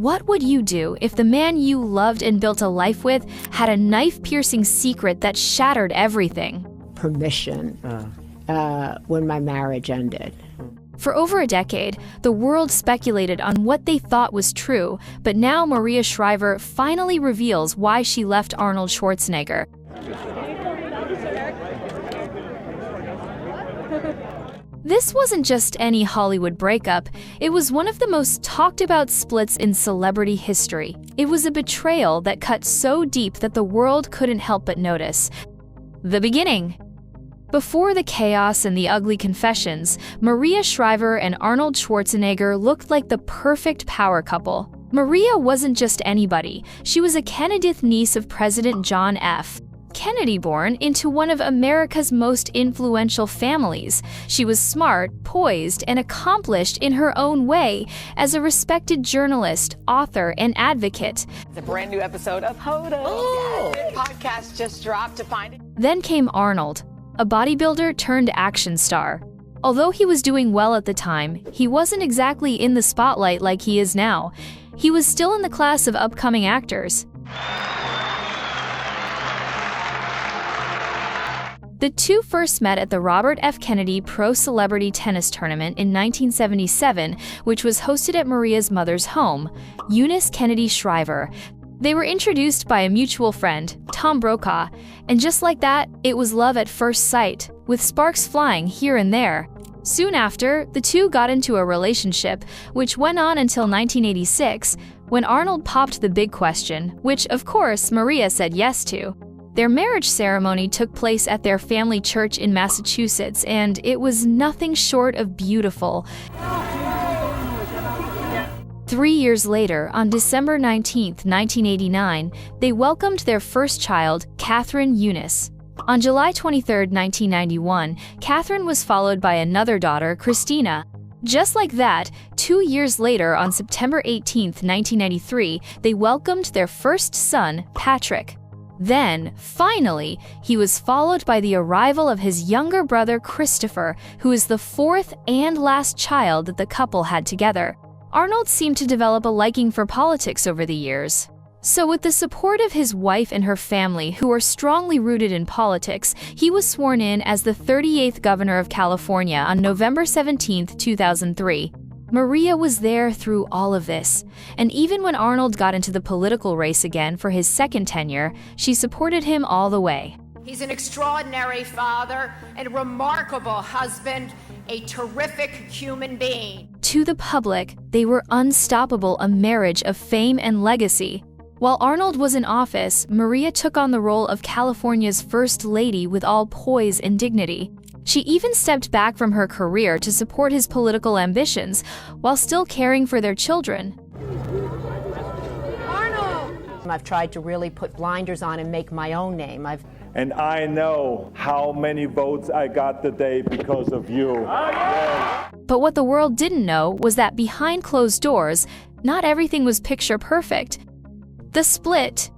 What would you do if the man you loved and built a life with had a knife-piercing secret that shattered everything? Permission when my marriage ended. For over a decade, the world speculated on what they thought was true, but now Maria Shriver finally reveals why she left Arnold Schwarzenegger. This wasn't just any Hollywood breakup, it was one of the most talked about splits in celebrity history. It was a betrayal that cut so deep that the world couldn't help but notice. The beginning. Before the chaos and the ugly confessions, Maria Shriver and Arnold Schwarzenegger looked like the perfect power couple. Maria wasn't just anybody, she was a Kennedy niece of President John F. Kennedy, born into one of America's most influential families. She was smart, poised, and accomplished in her own way as a respected journalist, author, and advocate. The brand new episode of Hoda. Oh! Yes, podcast just dropped to find it. Then came Arnold, a bodybuilder turned action star. Although he was doing well at the time, he wasn't exactly in the spotlight like he is now. He was still in the class of upcoming actors. The two first met at the Robert F. Kennedy Pro Celebrity Tennis Tournament in 1977, which was hosted at Maria's mother's home, Eunice Kennedy Shriver. They were introduced by a mutual friend, Tom Brokaw, and just like that, it was love at first sight, with sparks flying here and there. Soon after, the two got into a relationship, which went on until 1986, when Arnold popped the big question, which, of course, Maria said yes to. Their marriage ceremony took place at their family church in Massachusetts, and it was nothing short of beautiful. 3 years later, on December 19, 1989, they welcomed their first child, Catherine Eunice. On July 23, 1991, Catherine was followed by another daughter, Christina. Just like that, 2 years later, on September 18, 1993, they welcomed their first son, Patrick. Then, finally, he was followed by the arrival of his younger brother, Christopher, who is the fourth and last child that the couple had together. Arnold seemed to develop a liking for politics over the years. So with the support of his wife and her family, who are strongly rooted in politics, he was sworn in as the 38th governor of California on November 17, 2003. Maria was there through all of this, and even when Arnold got into the political race again for his second tenure, she supported him all the way. He's an extraordinary father and a remarkable husband, a terrific human being. To the public, they were unstoppable, a marriage of fame and legacy. While Arnold was in office, Maria took on the role of California's first lady with all poise and dignity. She even stepped back from her career to support his political ambitions, while still caring for their children. Arnold! I've tried to really put blinders on and make my own name. And I know how many votes I got today because of you. Yes. But what the world didn't know was that behind closed doors, not everything was picture perfect. The split.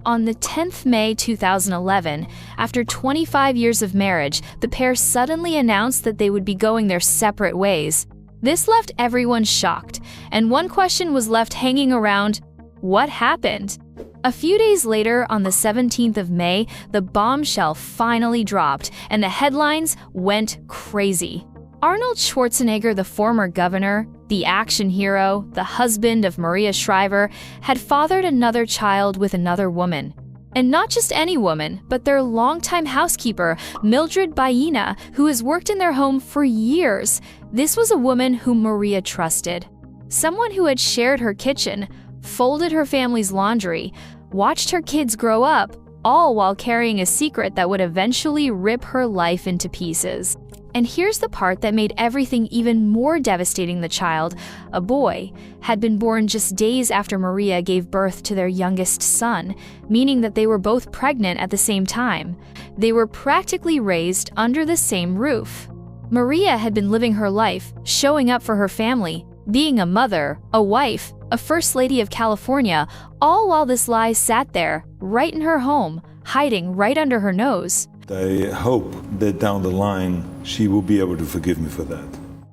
On the 10th May 2011, after 25 years of marriage, the pair suddenly announced that they would be going their separate ways. This left everyone shocked, and one question was left hanging around: what happened? A few days later, on the 17th of May, the bombshell finally dropped, and the headlines went crazy. Arnold Schwarzenegger, the former governor, the action hero, the husband of Maria Shriver, had fathered another child with another woman. And not just any woman, but their longtime housekeeper, Mildred Baena, who has worked in their home for years. This was a woman whom Maria trusted. Someone who had shared her kitchen, folded her family's laundry, watched her kids grow up, all while carrying a secret that would eventually rip her life into pieces. And here's the part that made everything even more devastating: the child, a boy, had been born just days after Maria gave birth to their youngest son, meaning that they were both pregnant at the same time. They were practically raised under the same roof. Maria had been living her life, showing up for her family, being a mother, a wife, a first lady of California, all while this lie sat there, right in her home, hiding right under her nose. I hope that down the line she will be able to forgive me for that.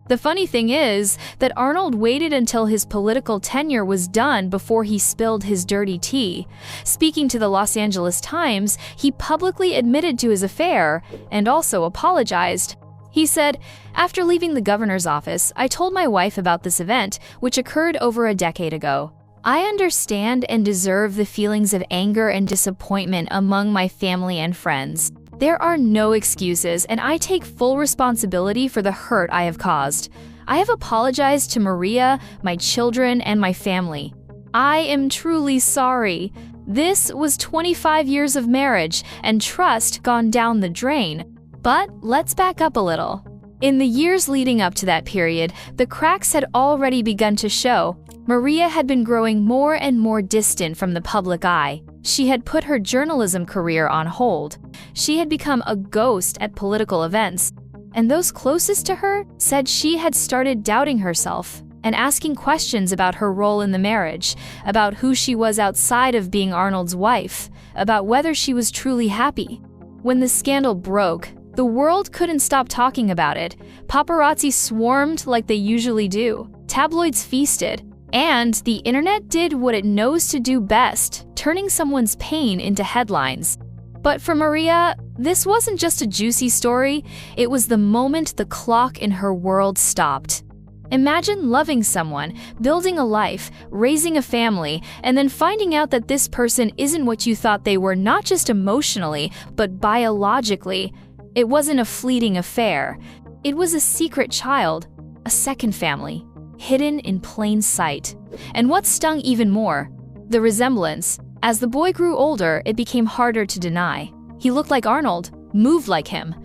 The funny thing is that Arnold waited until his political tenure was done before he spilled his dirty tea. Speaking to the Los Angeles Times, he publicly admitted to his affair and also apologized. He said, "After leaving the governor's office, I told my wife about this event, which occurred over a decade ago. I understand and deserve the feelings of anger and disappointment among my family and friends. There are no excuses, and I take full responsibility for the hurt I have caused. I have apologized to Maria, my children, and my family. I am truly sorry. This was 25 years of marriage and trust gone down the drain." But let's back up a little. In the years leading up to that period, the cracks had already begun to show. Maria had been growing more and more distant from the public eye. She had put her journalism career on hold. She had become a ghost at political events. And those closest to her said she had started doubting herself and asking questions about her role in the marriage, about who she was outside of being Arnold's wife, about whether she was truly happy. When the scandal broke, the world couldn't stop talking about it. Paparazzi swarmed like they usually do. Tabloids feasted. And the internet did what it knows to do best, turning someone's pain into headlines. But for Maria, this wasn't just a juicy story, it was the moment the clock in her world stopped. Imagine loving someone, building a life, raising a family, and then finding out that this person isn't what you thought they were, not just emotionally, but biologically. It wasn't a fleeting affair. It was a secret child, a second family, hidden in plain sight. And what stung even more? The resemblance. As the boy grew older, it became harder to deny. He looked like Arnold, moved like him.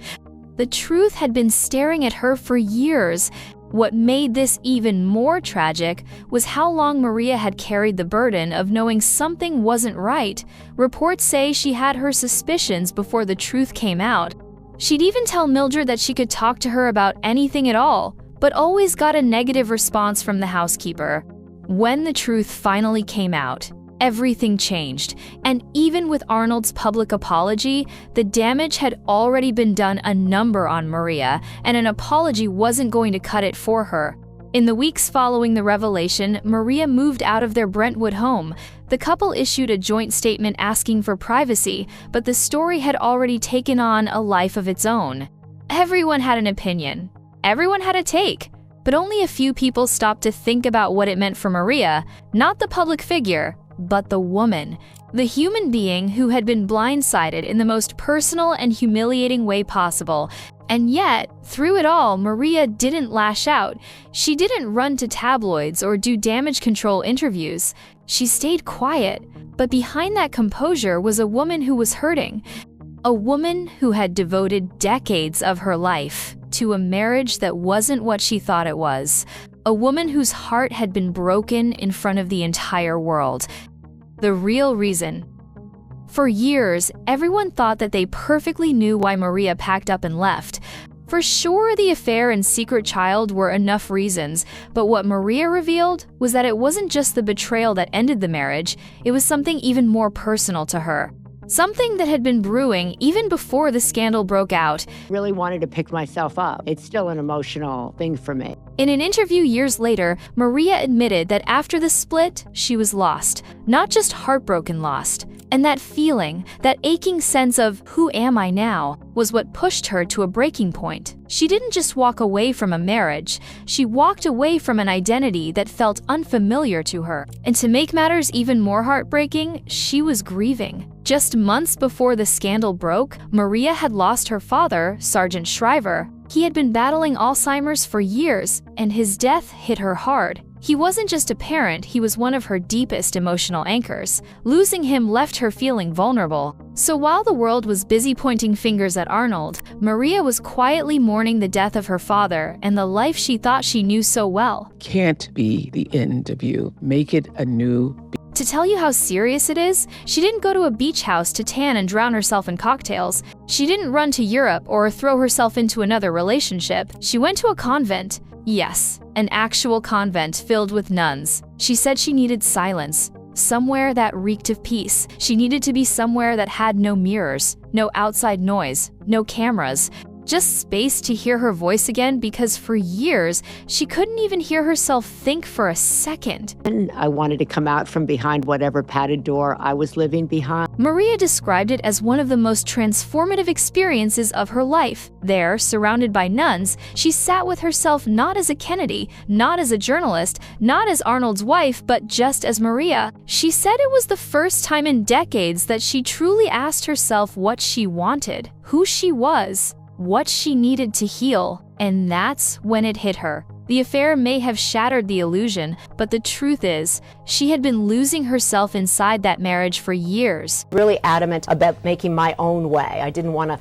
The truth had been staring at her for years. What made this even more tragic was how long Maria had carried the burden of knowing something wasn't right. Reports say she had her suspicions before the truth came out. She'd even tell Mildred that she could talk to her about anything at all, but always got a negative response from the housekeeper. When the truth finally came out, everything changed, and even with Arnold's public apology, the damage had already been done a number on Maria, and an apology wasn't going to cut it for her. In the weeks following the revelation, Maria moved out of their Brentwood home. The couple issued a joint statement asking for privacy, but the story had already taken on a life of its own. Everyone had an opinion. Everyone had a take, but only a few people stopped to think about what it meant for Maria, not the public figure, but the woman, the human being who had been blindsided in the most personal and humiliating way possible. And yet, through it all, Maria didn't lash out. She didn't run to tabloids or do damage control interviews. She stayed quiet, but behind that composure was a woman who was hurting. A woman who had devoted decades of her life to a marriage that wasn't what she thought it was. A woman whose heart had been broken in front of the entire world. The real reason. For years, everyone thought that they perfectly knew why Maria packed up and left. For sure, the affair and secret child were enough reasons, but what Maria revealed was that it wasn't just the betrayal that ended the marriage, it was something even more personal to her. Something that had been brewing even before the scandal broke out. Really wanted to pick myself up. It's still an emotional thing for me. In an interview years later, Maria admitted that after the split, she was lost. Not just heartbroken lost. And that feeling, that aching sense of who am I now, was what pushed her to a breaking point. She didn't just walk away from a marriage, she walked away from an identity that felt unfamiliar to her. And to make matters even more heartbreaking, she was grieving. Just months before the scandal broke, Maria had lost her father, Sergeant Shriver. He had been battling Alzheimer's for years, and his death hit her hard. He wasn't just a parent, he was one of her deepest emotional anchors. Losing him left her feeling vulnerable. So while the world was busy pointing fingers at Arnold, Maria was quietly mourning the death of her father and the life she thought she knew so well. Can't be the end of you. Make it a new To tell you how serious it is, she didn't go to a beach house to tan and drown herself in cocktails. She didn't run to Europe or throw herself into another relationship. She went to a convent. Yes, an actual convent filled with nuns. She said she needed silence, somewhere that reeked of peace. She needed to be somewhere that had no mirrors, no outside noise, no cameras. just space to hear her voice again because for years, she couldn't even hear herself think for a second. And I wanted to come out from behind whatever padded door I was living behind. Maria described it as one of the most transformative experiences of her life. There, surrounded by nuns, she sat with herself not as a Kennedy, not as a journalist, not as Arnold's wife, but just as Maria. She said it was the first time in decades that she truly asked herself what she wanted, who she was, what she needed to heal, and that's when it hit her. The affair may have shattered the illusion, but the truth is, she had been losing herself inside that marriage for years. Really adamant about making my own way. I don't want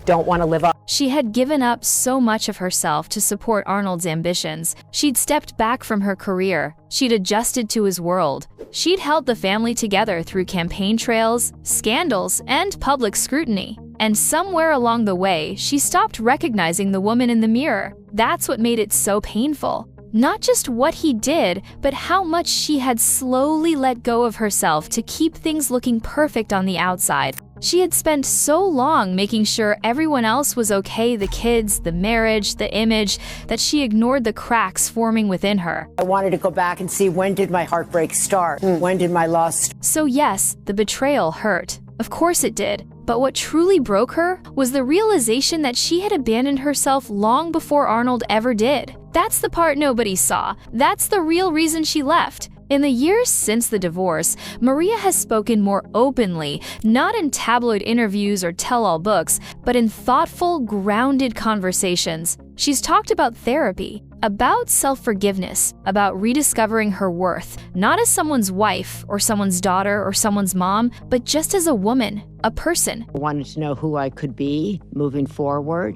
to live up. She had given up so much of herself to support Arnold's ambitions. She'd stepped back from her career. She'd adjusted to his world. She'd held the family together through campaign trails, scandals, and public scrutiny. And somewhere along the way, she stopped recognizing the woman in the mirror. That's what made it so painful. Not just what he did, but how much she had slowly let go of herself to keep things looking perfect on the outside. She had spent so long making sure everyone else was okay, the kids, the marriage, the image, that she ignored the cracks forming within her. I wanted to go back and see, when did my heartbreak start? When did my loss? So yes, the betrayal hurt. Of course it did. But what truly broke her was the realization that she had abandoned herself long before Arnold ever did. That's the part nobody saw. That's the real reason she left. In the years since the divorce, Maria has spoken more openly, not in tabloid interviews or tell-all books, but in thoughtful, grounded conversations. She's talked about therapy, about self-forgiveness, about rediscovering her worth, not as someone's wife or someone's daughter or someone's mom, but just as a woman, a person. I wanted to know who I could be moving forward.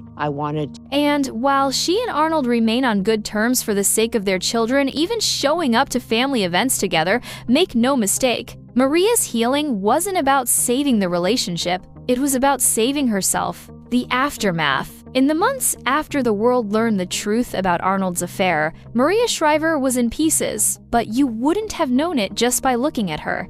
And while she and Arnold remain on good terms for the sake of their children, even showing up to family events together, make no mistake, Maria's healing wasn't about saving the relationship. It was about saving herself. The aftermath. In the months after the world learned the truth about Arnold's affair, Maria Shriver was in pieces, but you wouldn't have known it just by looking at her.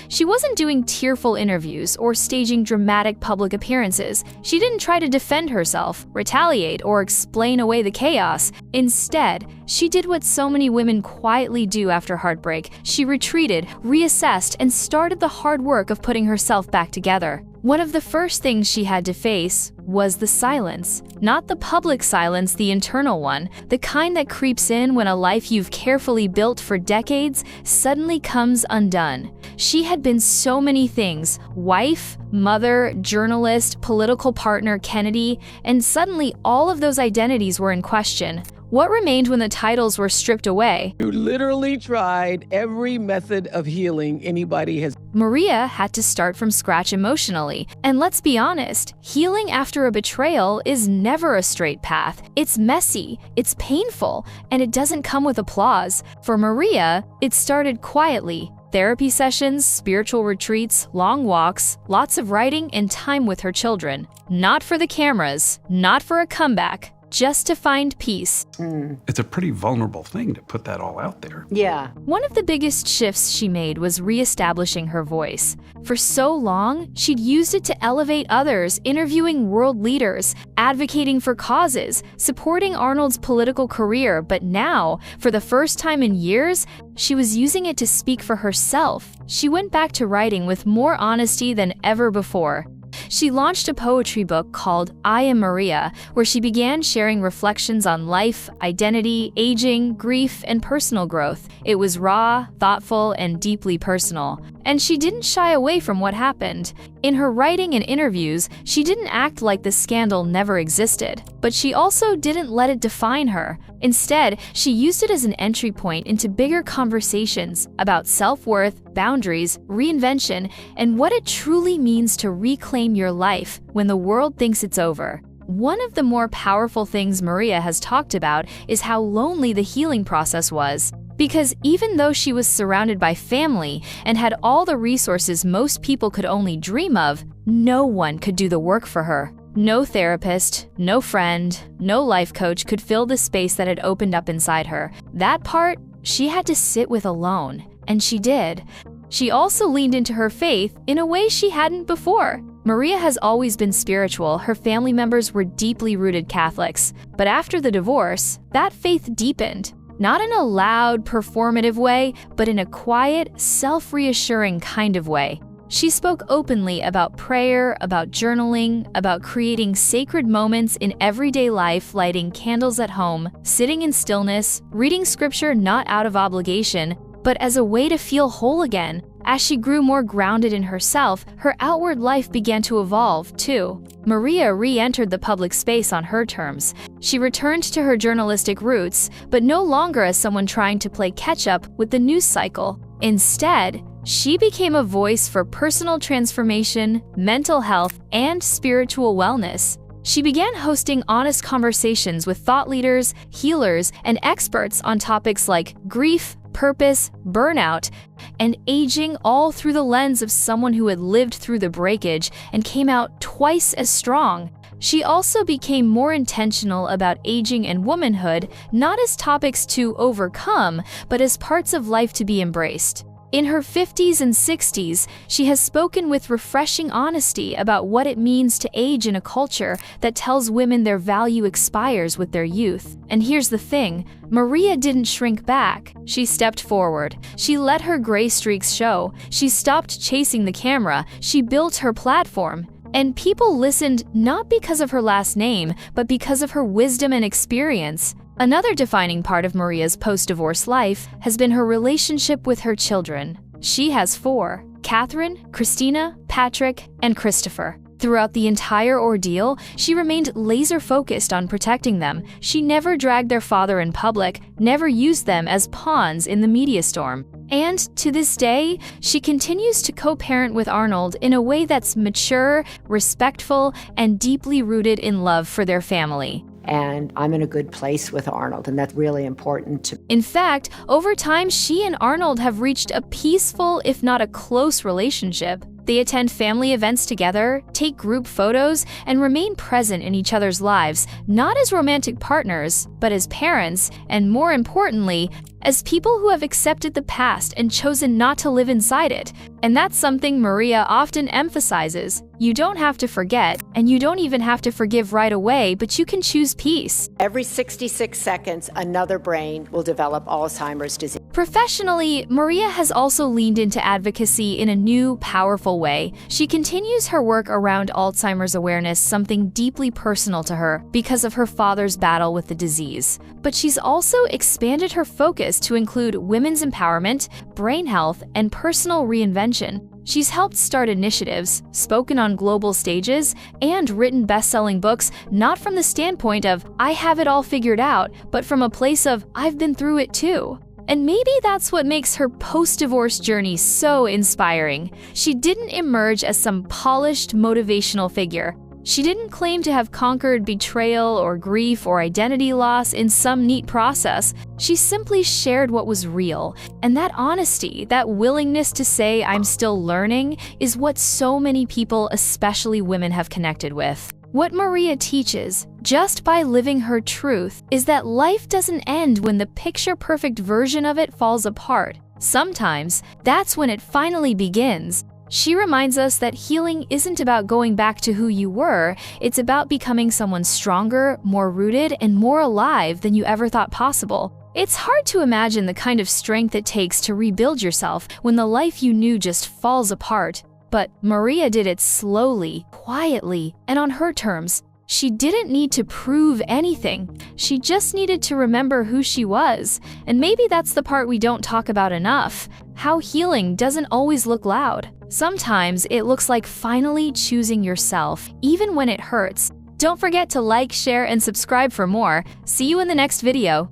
She wasn't doing tearful interviews or staging dramatic public appearances. She didn't try to defend herself, retaliate, or explain away the chaos. Instead, she did what so many women quietly do after heartbreak. She retreated, reassessed, and started the hard work of putting herself back together. One of the first things she had to face was the silence. Not the public silence, the internal one, the kind that creeps in when a life you've carefully built for decades suddenly comes undone. She had been so many things: wife, mother, journalist, political partner, Kennedy, and suddenly all of those identities were in question. What remained when the titles were stripped away? You literally tried every method of healing anybody has. Maria had to start from scratch emotionally. And let's be honest, healing after a betrayal is never a straight path. It's messy, it's painful, and it doesn't come with applause. For Maria, it started quietly. Therapy sessions, spiritual retreats, long walks, lots of writing, and time with her children. Not for the cameras, not for a comeback, just to find peace. It's a pretty vulnerable thing to put that all out there. Yeah. One of the biggest shifts she made was reestablishing her voice. For so long, she'd used it to elevate others, interviewing world leaders, advocating for causes, supporting Arnold's political career, but now, for the first time in years, she was using it to speak for herself. She went back to writing with more honesty than ever before. She launched a poetry book called I Am Maria, where she began sharing reflections on life, identity, aging, grief, and personal growth. It was raw, thoughtful, and deeply personal. And she didn't shy away from what happened. In her writing and interviews, she didn't act like the scandal never existed, but she also didn't let it define her. Instead, she used it as an entry point into bigger conversations about self-worth, boundaries, reinvention, and what it truly means to reclaim your life when the world thinks it's over. One of the more powerful things Maria has talked about is how lonely the healing process was. Because even though she was surrounded by family and had all the resources most people could only dream of, no one could do the work for her. No therapist, no friend, no life coach could fill the space that had opened up inside her. That part, she had to sit with alone, and she did. She also leaned into her faith in a way she hadn't before. Maria has always been spiritual. Her family members were deeply rooted Catholics. But after the divorce, that faith deepened. Not in a loud, performative way, but in a quiet, self-reassuring kind of way. She spoke openly about prayer, about journaling, about creating sacred moments in everyday life, lighting candles at home, sitting in stillness, reading scripture not out of obligation, but as a way to feel whole again. As she grew more grounded in herself, her outward life began to evolve, too. Maria re-entered the public space on her terms. She returned to her journalistic roots, but no longer as someone trying to play catch-up with the news cycle. Instead, she became a voice for personal transformation, mental health, and spiritual wellness. She began hosting honest conversations with thought leaders, healers, and experts on topics like grief, purpose, burnout, and aging, all through the lens of someone who had lived through the breakage and came out twice as strong. She also became more intentional about aging and womanhood, not as topics to overcome, but as parts of life to be embraced. In her 50s and 60s, she has spoken with refreshing honesty about what it means to age in a culture that tells women their value expires with their youth. And here's the thing, Maria didn't shrink back. She stepped forward. She let her gray streaks show. She stopped chasing the camera. She built her platform. And people listened not because of her last name, but because of her wisdom and experience. Another defining part of Maria's post-divorce life has been her relationship with her children. She has 4: Catherine, Christina, Patrick, and Christopher. Throughout the entire ordeal, she remained laser-focused on protecting them. She never dragged their father in public, never used them as pawns in the media storm. And to this day, she continues to co-parent with Arnold in a way that's mature, respectful, and deeply rooted in love for their family. And I'm in a good place with Arnold, and that's really important to me. In fact, over time, she and Arnold have reached a peaceful, if not a close relationship. They attend family events together, take group photos, and remain present in each other's lives, not as romantic partners, but as parents, and more importantly, as people who have accepted the past and chosen not to live inside it. And that's something Maria often emphasizes. You don't have to forget, and you don't even have to forgive right away, but you can choose peace. Every 66 seconds, another brain will develop Alzheimer's disease. Professionally, Maria has also leaned into advocacy in a new, powerful way. She continues her work around Alzheimer's awareness, something deeply personal to her because of her father's battle with the disease. But she's also expanded her focus to include women's empowerment, brain health, and personal reinvention. She's helped start initiatives, spoken on global stages, and written best-selling books not from the standpoint of, I have it all figured out, but from a place of, I've been through it too. And maybe that's what makes her post-divorce journey so inspiring. She didn't emerge as some polished, motivational figure. She didn't claim to have conquered betrayal or grief or identity loss in some neat process. She simply shared what was real. And that honesty, that willingness to say, I'm still learning, is what so many people, especially women, have connected with. What Maria teaches, just by living her truth, is that life doesn't end when the picture-perfect version of it falls apart. Sometimes, that's when it finally begins. She reminds us that healing isn't about going back to who you were, it's about becoming someone stronger, more rooted, and more alive than you ever thought possible. It's hard to imagine the kind of strength it takes to rebuild yourself when the life you knew just falls apart. But Maria did it slowly, quietly, and on her terms. She didn't need to prove anything. She just needed to remember who she was. And maybe that's the part we don't talk about enough. How healing doesn't always look loud. Sometimes it looks like finally choosing yourself, even when it hurts. Don't forget to like, share, and subscribe for more. See you in the next video.